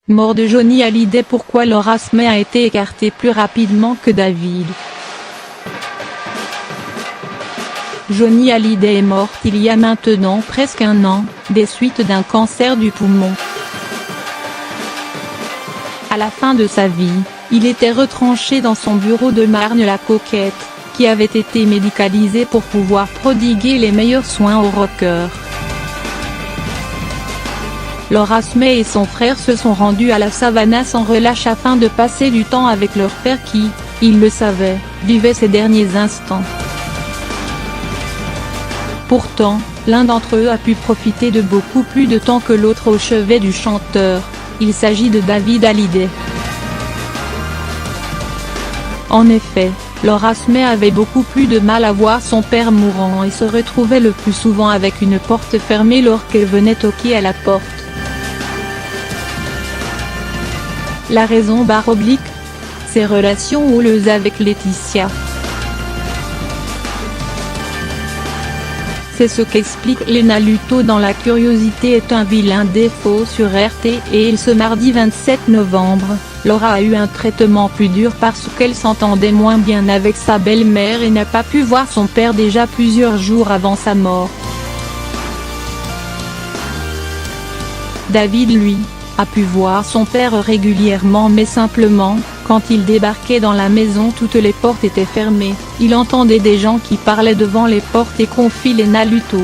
Mort de Johnny Hallyday. Pourquoi Laura Smith a été écartée plus rapidement que David? Johnny Hallyday est morte il y a maintenant presque un an, des suites d'un cancer du poumon. À la fin de sa vie, il était retranché dans son bureau de Marne-la-Coquette, qui avait été médicalisé pour pouvoir prodiguer les meilleurs soins aux rockers. Laura Smith et son frère se sont rendus à la Savannah sans relâche afin de passer du temps avec leur père qui, ils le savaient, vivait ses derniers instants. Pourtant, l'un d'entre eux a pu profiter de beaucoup plus de temps que l'autre au chevet du chanteur. Il s'agit de David Hallyday. En effet, Laura Smith avait beaucoup plus de mal à voir son père mourant et se retrouvait le plus souvent avec une porte fermée lorsqu'elle venait toquer à la porte. La raison / ses relations houleuses avec Laetitia. C'est ce qu'explique Lena Luto dans La curiosité est un vilain défaut sur RTL ce mardi 27 novembre. Laura a eu un traitement plus dur parce qu'elle s'entendait moins bien avec sa belle-mère et n'a pas pu voir son père déjà plusieurs jours avant sa mort. David lui, a pu voir son père régulièrement mais simplement, quand il débarquait dans la maison toutes les portes étaient fermées, il entendait des gens qui parlaient devant les portes et confie Lena Luto.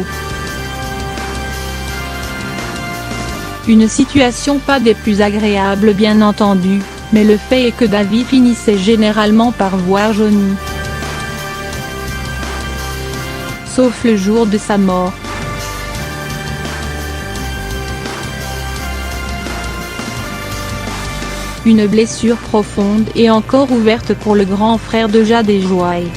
Une situation pas des plus agréables bien entendu, mais le fait est que David finissait généralement par voir Johnny. Sauf le jour de sa mort. Une blessure profonde et encore ouverte pour le grand frère de Jade et Joy.